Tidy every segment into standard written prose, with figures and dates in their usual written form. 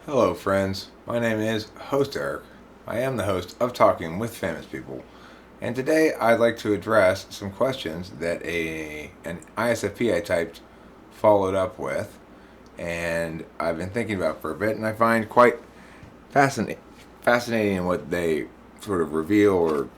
Hello, friends. My name is Host Eric. I am the host of Talking with Famous People, and today I'd like to address some questions that an ISFP I typed followed up with, and I've been thinking about for a bit, and I find quite fascinating in what they sort of reveal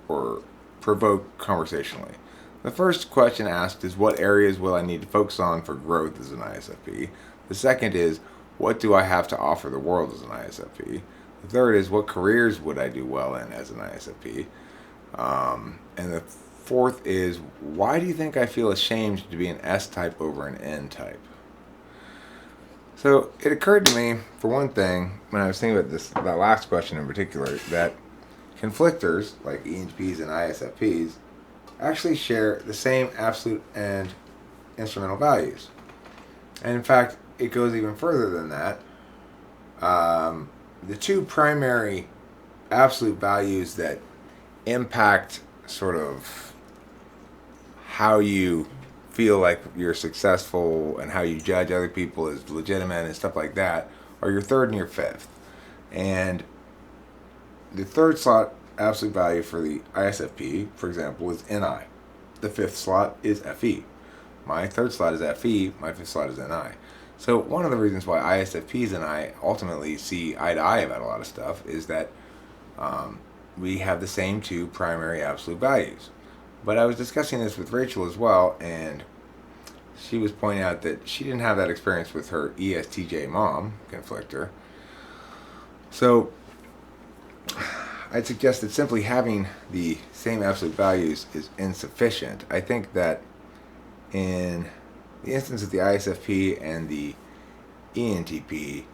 or provoke conversationally. The first question asked is, what areas will I need to focus on for growth as an ISFP? The second is, what do I have to offer the world as an ISFP? The third is, what careers would I do well in as an ISFP? And the fourth is, why do you think I feel ashamed to be an S type over an N type? So it occurred to me, for one thing, when I was thinking about that last question in particular, that conflictors like ENTPs and ISFPs actually share the same absolute and instrumental values. And in fact, it goes even further than that. The two primary absolute values that impact sort of how you feel like you're successful and how you judge other people as legitimate and stuff like that are your third and your fifth. And the third slot absolute value for the ISFP, for example, is NI. The fifth slot is FE. My third slot is FE, my fifth slot is NI. So one of the reasons why ISFPs and I ultimately see eye to eye about a lot of stuff is that we have the same two primary absolute values. But I was discussing this with Rachel as well, and she was pointing out that she didn't have that experience with her ESTJ mom conflictor. So I'd suggest that simply having the same absolute values is insufficient. I think that in the instance of the ISFP and the ENTP,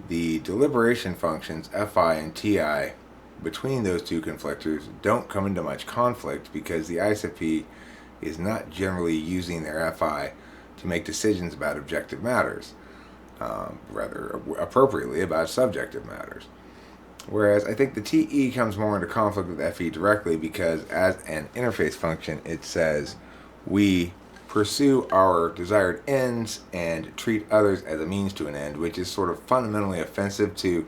the deliberation functions FI and TI between those two conflictors don't come into much conflict because the ISFP is not generally using their FI to make decisions about objective matters, rather appropriately about subjective matters. Whereas I think the TE comes more into conflict with FE directly because as an interface function, it says we pursue our desired ends and treat others as a means to an end, which is sort of fundamentally offensive to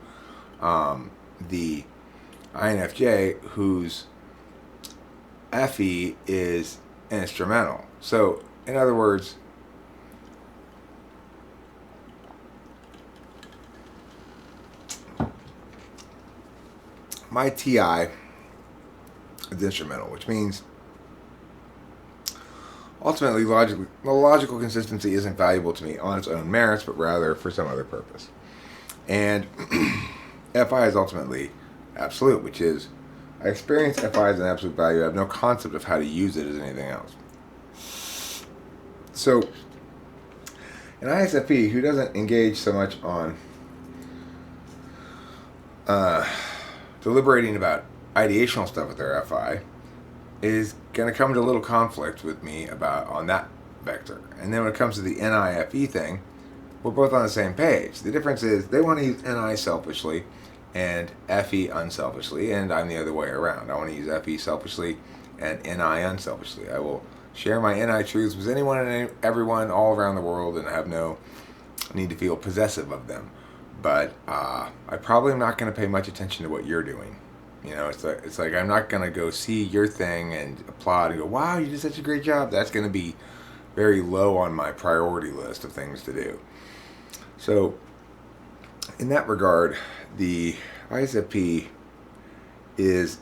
the INFJ, whose FE is instrumental. So, in other words, my TI is instrumental, which means ultimately the logical consistency isn't valuable to me on its own merits, but rather for some other purpose. And FI is ultimately absolute, which is I experience FI as an absolute value. I have no concept of how to use it as anything else. So an ISFP who doesn't engage so much on deliberating about ideational stuff with their FI is going to come into a little conflict with me about on that vector. And then when it comes to the NIFE thing, we're both on the same page. The difference is they want to use NI selfishly and FE unselfishly, and I'm the other way around. I want to use FE selfishly and NI unselfishly. I will share my NI truths with anyone and everyone all around the world and have no need to feel possessive of them. But I probably am not going to pay much attention to what you're doing. You know, it's like I'm not going to go see your thing and applaud and go, wow, you did such a great job. That's going to be very low on my priority list of things to do. So in that regard, the ISFP is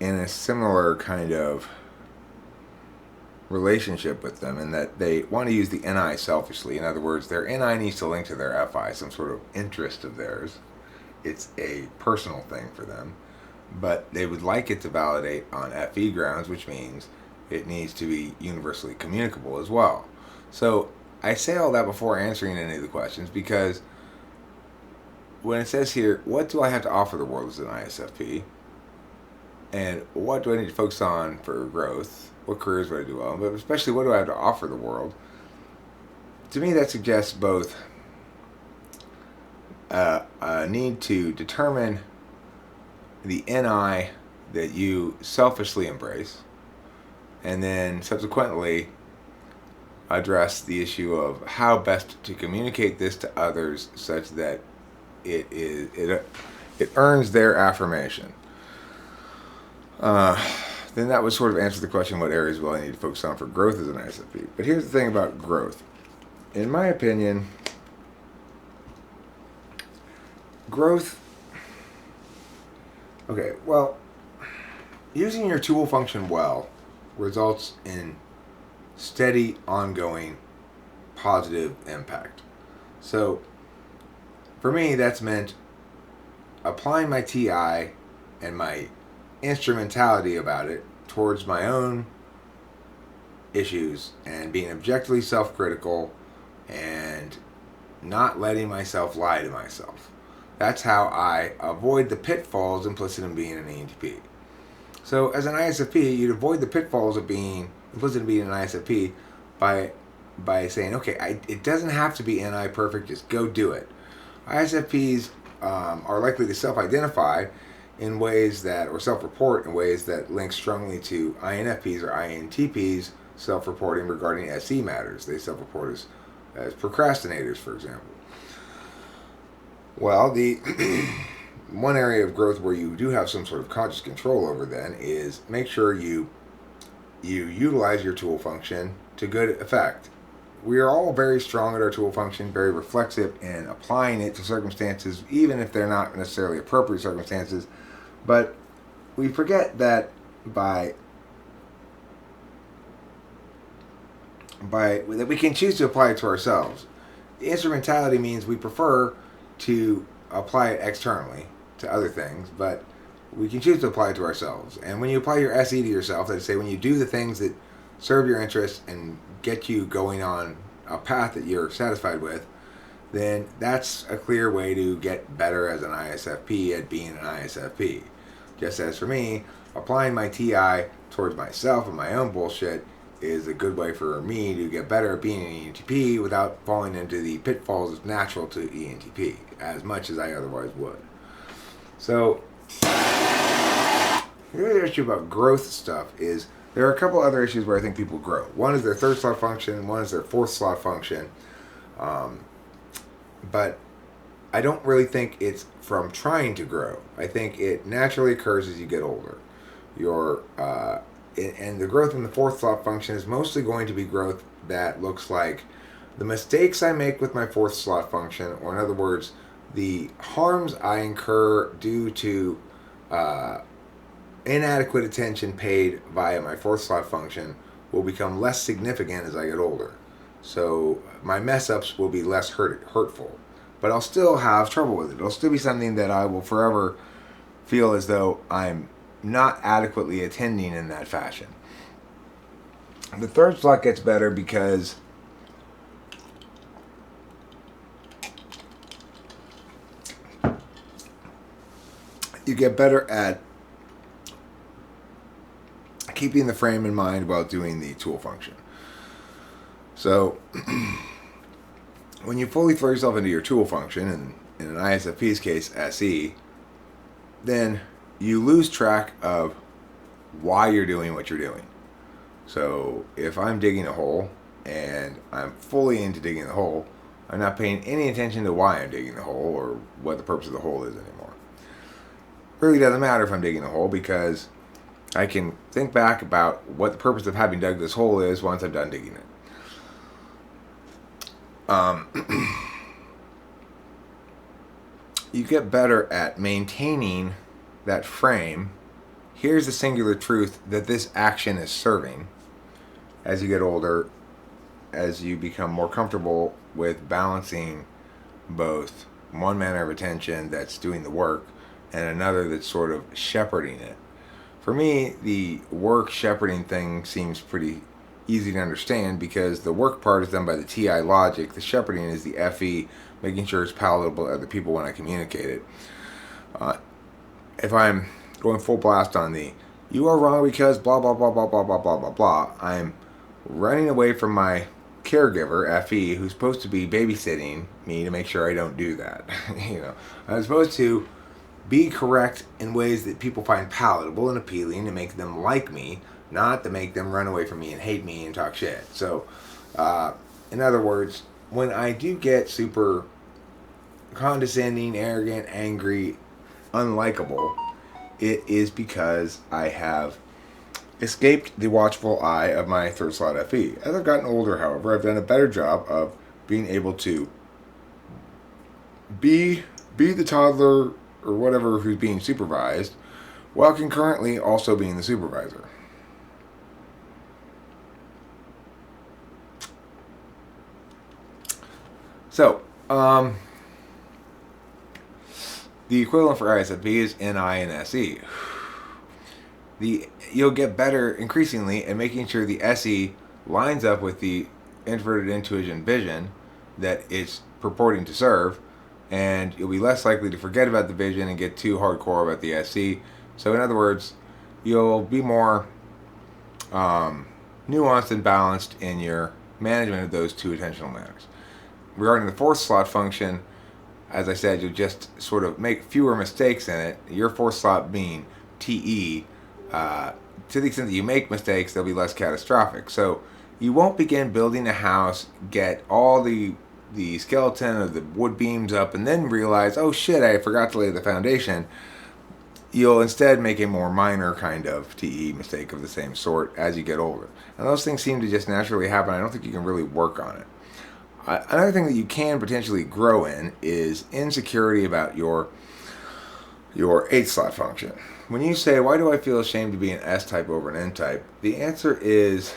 in a similar kind of relationship with them in that they want to use the NI selfishly. In other words, their NI needs to link to their FI, some sort of interest of theirs. It's a personal thing for them. But they would like it to validate on FE grounds, which means it needs to be universally communicable as well. So I say all that before answering any of the questions because when it says here, what do I have to offer the world as an ISFP? And what do I need to focus on for growth? What careers would I do well? But especially, what do I have to offer the world? To me, that suggests both a need to determine the NI that you selfishly embrace, and then subsequently address the issue of how best to communicate this to others such that it earns their affirmation. Then that would sort of answer the question, what areas will I need to focus on for growth as an ISFP? But here's the thing about growth. In my opinion, growth... Okay, well, using your tool function well results in steady, ongoing, positive impact. So, for me, that's meant applying my TI and my instrumentality about it towards my own issues and being objectively self-critical and not letting myself lie to myself. That's how I avoid the pitfalls implicit in being an ENTP. So as an ISFP, you'd avoid the pitfalls of being implicit in being an ISFP by saying, okay, it doesn't have to be NI perfect, just go do it. ISFPs are likely to self-identify in ways that, or self-report in ways that link strongly to INFPs or INTPs self-reporting regarding SE matters. They self-report as procrastinators, for example. Well, the one area of growth where you do have some sort of conscious control over then is make sure you utilize your tool function to good effect. We are all very strong at our tool function, very reflexive in applying it to circumstances, even if they're not necessarily appropriate circumstances. But we forget that that we can choose to apply it to ourselves. The instrumentality means we prefer to apply it externally to other things, but we can choose to apply it to ourselves. And when you apply your SE to yourself, let's say when you do the things that serve your interests and get you going on a path that you're satisfied with, then that's a clear way to get better as an ISFP at being an ISFP. Just as for me, applying my TI towards myself and my own bullshit is a good way for me to get better at being an ENTP without falling into the pitfalls that's natural to ENTP as much as I otherwise would. So, the other issue about growth stuff is there are a couple other issues where I think people grow. One is their third slot function, one is their fourth slot function. But I don't really think it's from trying to grow. I think it naturally occurs as you get older. And the growth in the fourth slot function is mostly going to be growth that looks like the mistakes I make with my fourth slot function, or in other words, the harms I incur due to inadequate attention paid via my fourth slot function will become less significant as I get older. So my mess ups will be less hurtful, but I'll still have trouble with it. It'll still be something that I will forever feel as though I'm not adequately attending in that fashion. The third slot gets better because you get better at keeping the frame in mind while doing the tool function. So when you fully throw yourself into your tool function, and in an ISFP's case, SE, then you lose track of why you're doing what you're doing. So if I'm digging a hole and I'm fully into digging the hole, I'm not paying any attention to why I'm digging the hole or what the purpose of the hole is anymore. It really doesn't matter if I'm digging a hole because I can think back about what the purpose of having dug this hole is once I'm done digging it. You get better at maintaining that frame. Here's the singular truth that this action is serving as you get older, as you become more comfortable with balancing both one manner of attention that's doing the work and another that's sort of shepherding it. For me, the work shepherding thing seems pretty easy to understand because the work part is done by the TI logic. The shepherding is the FE, making sure it's palatable to other people when I communicate it. If I'm going full blast on the you are wrong because blah blah blah blah blah blah blah blah blah, I'm running away from my caregiver, FE, who's supposed to be babysitting me to make sure I don't do that. I'm supposed to be correct in ways that people find palatable and appealing to make them like me, not to make them run away from me and hate me and talk shit. So, in other words, when I do get super condescending, arrogant, angry, unlikable, it is because I have escaped the watchful eye of my third slot FE. As I've gotten older, however, I've done a better job of being able to be the toddler or whatever who's being supervised, while concurrently also being the supervisor. So, the equivalent for ISFP is NI and SE. You'll get better increasingly at making sure the SE lines up with the introverted intuition vision that it's purporting to serve, and you'll be less likely to forget about the vision and get too hardcore about the SE. So in other words, you'll be more nuanced and balanced in your management of those two attentional matters. Regarding the fourth slot function, as I said, you'll just sort of make fewer mistakes in it. Your fourth slot being TE, to the extent that you make mistakes, they'll be less catastrophic. So you won't begin building a house, get all the skeleton of the wood beams up, and then realize, oh shit, I forgot to lay the foundation. You'll instead make a more minor kind of TE mistake of the same sort as you get older. And those things seem to just naturally happen. I don't think you can really work on it. Another thing that you can potentially grow in is insecurity about your 8th slot function. When you say, why do I feel ashamed to be an S-type over an N-type? The answer is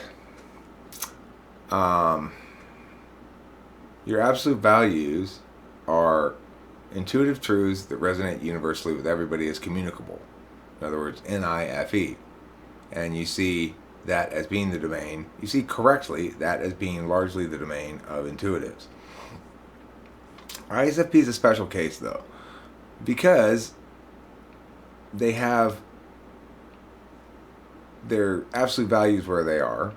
your absolute values are intuitive truths that resonate universally with everybody as communicable. In other words, NIFE. And you see that as being the domain, you see correctly that as being largely the domain of intuitives. ISFP is a special case though, because they have their absolute values where they are,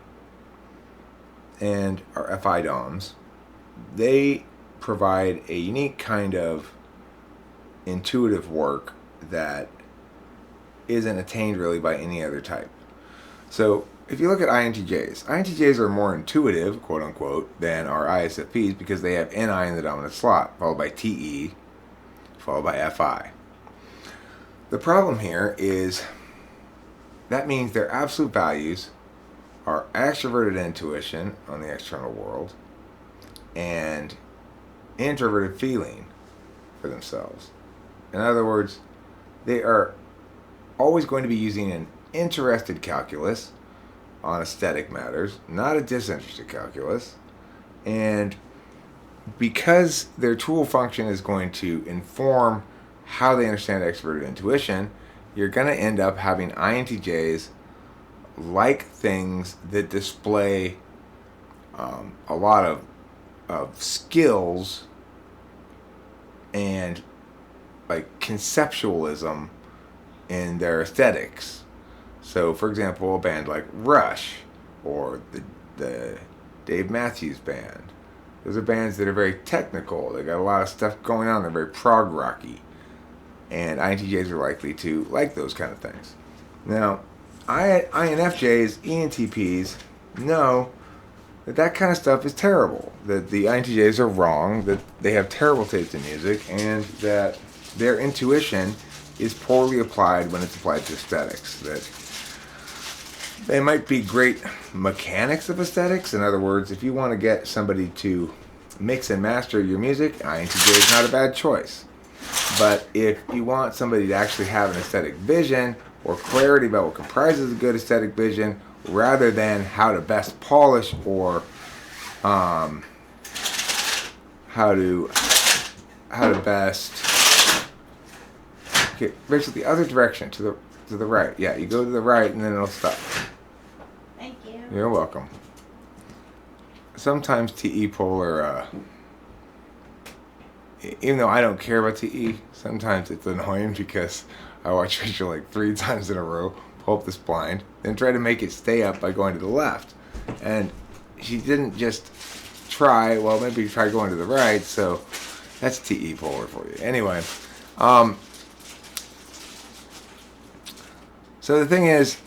and are FI DOMs. They provide a unique kind of intuitive work that isn't attained really by any other type. So if you look at INTJs are more intuitive, quote unquote, than our ISFPs because they have NI in the dominant slot, followed by TE, followed by FI. The problem here is that means their absolute values are extroverted intuition on the external world and introverted feeling for themselves. In other words, they are always going to be using an interested calculus on aesthetic matters, not a disinterested calculus. And because their tool function is going to inform how they understand extroverted intuition, you're going to end up having INTJs like things that display a lot of skills and like conceptualism in their aesthetics. So, for example, a band like Rush or the Dave Matthews Band. Those are bands that are very technical. They got a lot of stuff going on. They're very prog rocky. And INTJs are likely to like those kind of things. Now, INFJs, ENTPs know that kind of stuff is terrible. That the INTJs are wrong. That they have terrible taste in music. And that their intuition is poorly applied when it's applied to aesthetics. That they might be great mechanics of aesthetics. In other words, if you want to get somebody to mix and master your music, INTJ is not a bad choice. But if you want somebody to actually have an aesthetic vision or clarity about what comprises a good aesthetic vision, rather than how to best polish or how to best, okay, Rachel, the other direction to the right. Yeah, you go to the right and then it'll stop. Thank you. You're welcome. Sometimes TE polar, even though I don't care about TE, sometimes it's annoying because I watch Rachel like 3 times in a row, pull up this blind, then try to make it stay up by going to the left. And she didn't just try, well, maybe try going to the right, so that's TE polar for you. Anyway, so the thing is,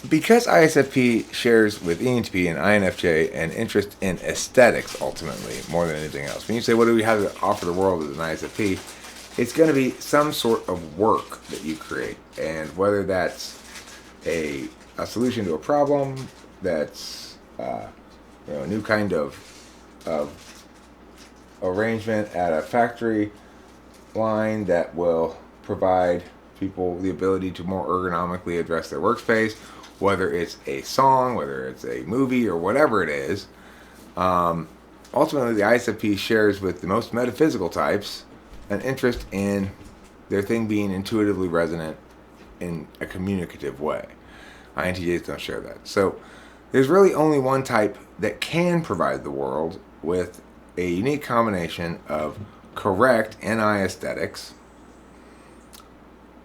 because ISFP shares with ENTP and INFJ an interest in aesthetics, ultimately, more than anything else. When you say, what do we have to offer the world as an ISFP? It's going to be some sort of work that you create. And whether that's a solution to a problem, that's a new kind of arrangement at a factory line that will provide people the ability to more ergonomically address their workspace, whether it's a song, whether it's a movie, or whatever it is. Ultimately, the ISFP shares with the most metaphysical types an interest in their thing being intuitively resonant in a communicative way. INTJs don't share that. So there's really only one type that can provide the world with a unique combination of correct NI aesthetics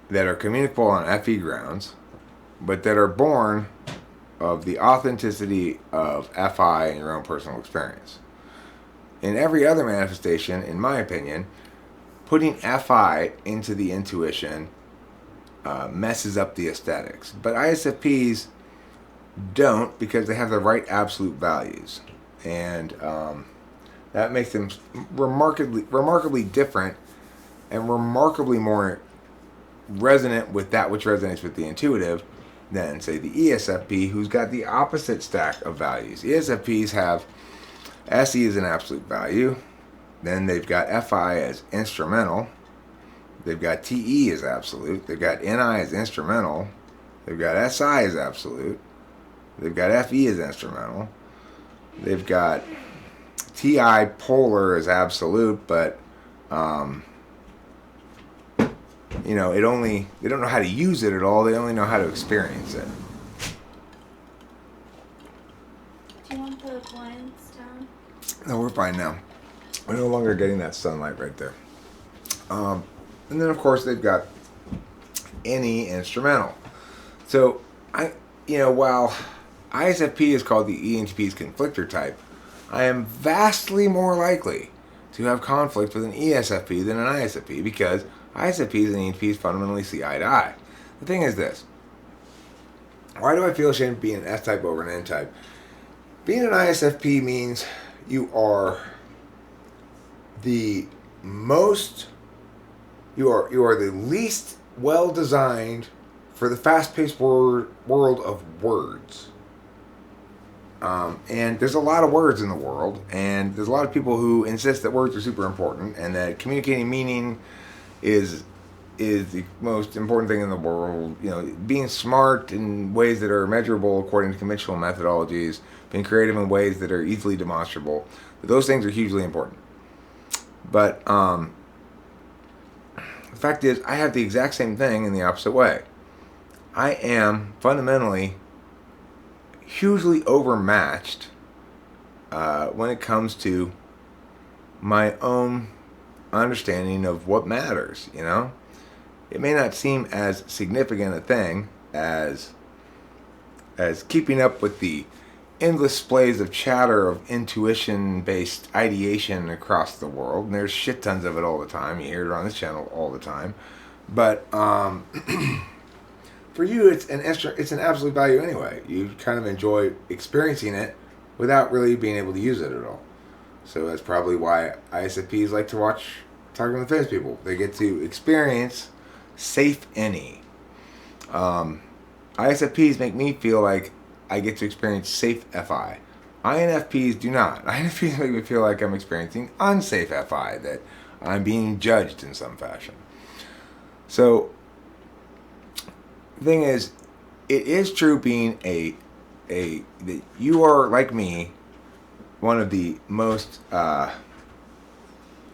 that are communicable on FE grounds, but that are born of the authenticity of FI and your own personal experience. In every other manifestation, in my opinion, putting FI into the intuition messes up the aesthetics. But ISFPs don't, because they have the right absolute values. And that makes them remarkably different and remarkably more resonant with that which resonates with the intuitive than, say, the ESFP, who's got the opposite stack of values. ESFPs have SE as an absolute value. Then they've got FI as instrumental. They've got TE as absolute. They've got NI as instrumental. They've got SI as absolute. They've got FE as instrumental. They've got TI polar as absolute, but they don't know how to use it at all. They only know how to experience it. Do you want the blinds down? No, we're fine now. We're no longer getting that sunlight right there. And then, of course, they've got NE instrumental. So, while ISFP is called the ENTP's conflictor type, I am vastly more likely to have conflict with an ESFP than an ISFP, because ISFPs and ENTPs fundamentally see eye to eye. The thing is this. Why do I feel ashamed of being an S-type over an N-type? Being an ISFP means you are the least well designed for the fast-paced world of words. And there's a lot of words in the world, and there's a lot of people who insist that words are super important and that communicating meaning is the most important thing in the world. Being smart in ways that are measurable according to conventional methodologies, being creative in ways that are easily demonstrable. Those things are hugely important. But the fact is, I have the exact same thing in the opposite way. I am fundamentally hugely overmatched when it comes to my own understanding of what matters. It may not seem as significant a thing as keeping up with the endless displays of chatter of intuition-based ideation across the world, and there's shit tons of it all the time. You hear it on this channel all the time. But for you, it's an absolute value anyway. You kind of enjoy experiencing it without really being able to use it at all. So that's probably why ISFPs like to watch Talking to the Fence people. They get to experience safe NE. ISFPs make me feel like I get to experience safe FI. INFPs do not. INFPs make me feel like I'm experiencing unsafe FI, that I'm being judged in some fashion. So, the thing is, it is true being that you are, like me, one of the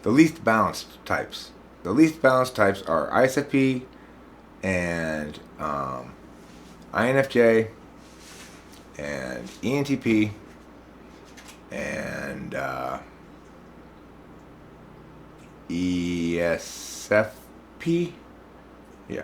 the least balanced types. The least balanced types are ISFP and INFJ and ENTP and ESFP. Yeah.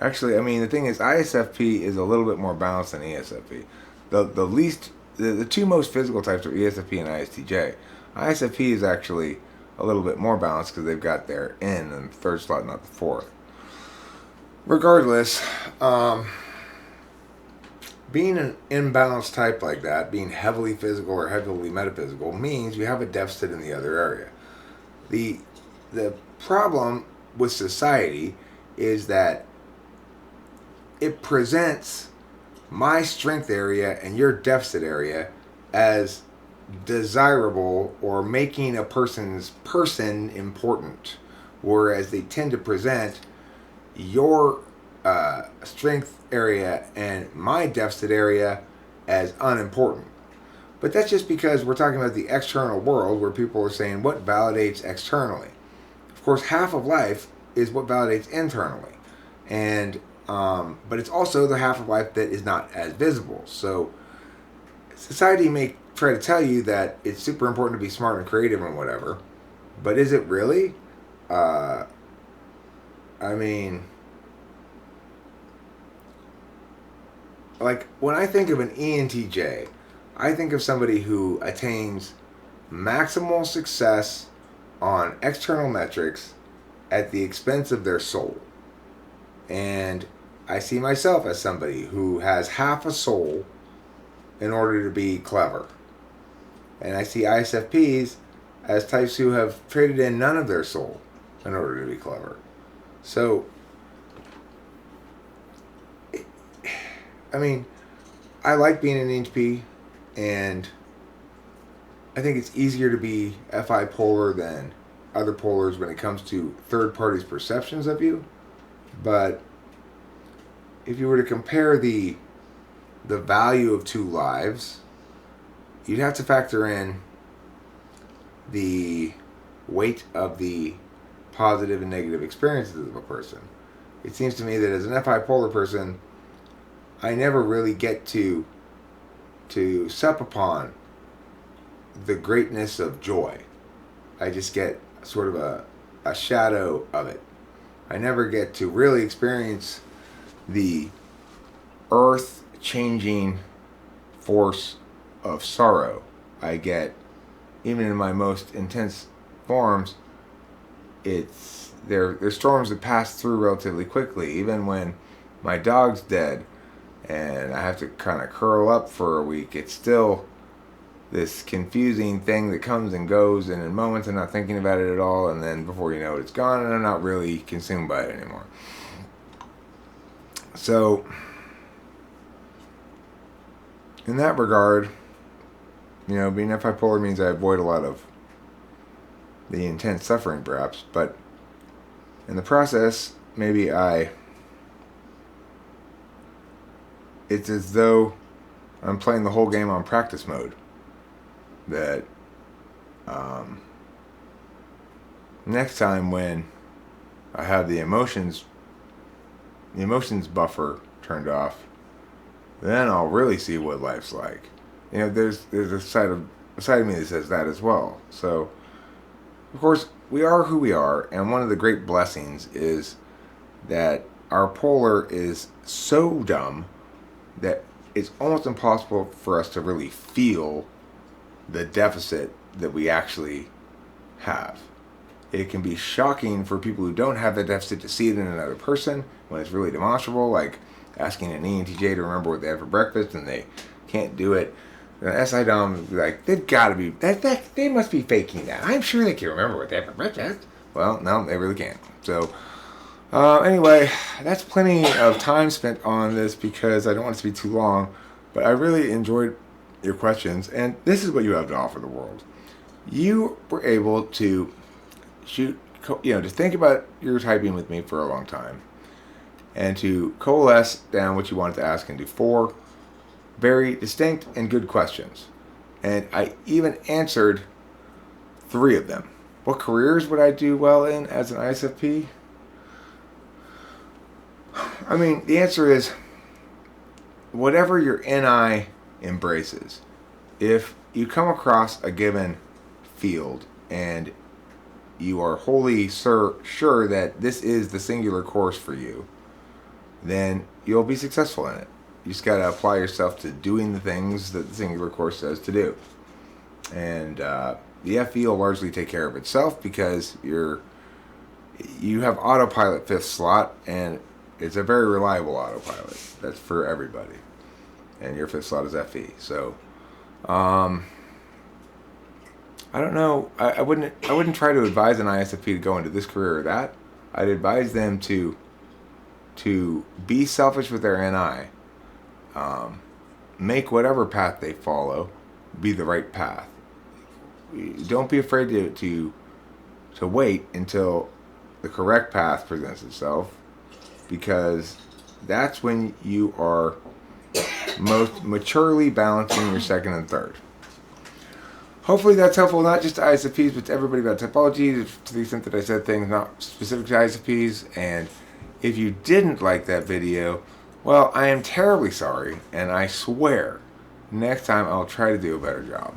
Actually, the thing is, ISFP is a little bit more balanced than ESFP. The two most physical types are ESFP and ISTJ. ISFP is actually a little bit more balanced because they've got their N in the third slot, not the fourth. Regardless, being an imbalanced type like that, being heavily physical or heavily metaphysical, means you have a deficit in the other area. The the problem with society is that it presents my strength area and your deficit area as desirable or making a person's person important, whereas they tend to present your strength area and my deficit area as unimportant. But that's just because we're talking about the external world where people are saying what validates externally. Of course, half of life is what validates internally. And but it's also the half of life that is not as visible. So society may try to tell you that it's super important to be smart and creative and whatever, but is it really? Uh, I mean, like when I think of an ENTJ, I think of somebody who attains maximal success on external metrics at the expense of their soul. And I see myself as somebody who has half a soul in order to be clever. And I see ISFPs as types who have traded in none of their soul in order to be clever. So, I mean, I like being an ENTP, and I think it's easier to be FI polar than other polars when it comes to third parties' perceptions of you. But if you were to compare the value of two lives, you'd have to factor in the weight of the positive and negative experiences of a person. It seems to me that as an FI polar person, I never really get to sup upon the greatness of joy. I just get sort of a shadow of it. I never get to really experience the earth changing force of sorrow. I get, even in my most intense forms, they're storms that pass through relatively quickly. Even when my dog's dead and I have to kind of curl up for a week, it's still this confusing thing that comes and goes, and in moments I'm not thinking about it at all, and then before you know it, it's gone, and I'm not really consumed by it anymore. So, in that regard, being FI polar means I avoid a lot of the intense suffering, perhaps, but in the process, maybe it's as though I'm playing the whole game on practice mode. That next time when I have the emotions buffer turned off, then I'll really see what life's like. There's a side of me that says that as well. So, of course, we are who we are, and one of the great blessings is that our polar is so dumb that it's almost impossible for us to really feel the deficit that we actually have. It can be shocking for people who don't have the deficit to see it in another person when it's really demonstrable, like asking an ENTJ to remember what they had for breakfast and they can't do it. The SI Dom, like, they've got to be, they must be faking that. I'm sure they can remember what they had for breakfast. Well, no, they really can't. So, anyway, that's plenty of time spent on this because I don't want it to be too long, but I really enjoyed your questions, and this is what you have to offer the world. You were able to to think about your typing with me for a long time, and to coalesce down what you wanted to ask into 4 very distinct and good questions. And I even answered 3 of them. What careers would I do well in as an ISFP? I mean, the answer is whatever your NI embraces. If you come across a given field and you are wholly sure that this is the singular course for you, then you'll be successful in it. You just got to apply yourself to doing the things that the singular course says to do. And the FE will largely take care of itself because you have autopilot 5th slot, and it's a very reliable autopilot. That's for everybody. and your fifth slot is FE. So, I don't know. I wouldn't try to advise an ISFP to go into this career or that. I'd advise them to be selfish with their NI. Make whatever path they follow be the right path. Don't be afraid to wait until the correct path presents itself, because that's when you are most maturely balancing your second and third. Hopefully that's helpful, not just to ISFPs, but to everybody about typology, to the extent that I said things not specific to ISFPs. And if you didn't like that video, well, I am terribly sorry, and I swear next time I'll try to do a better job.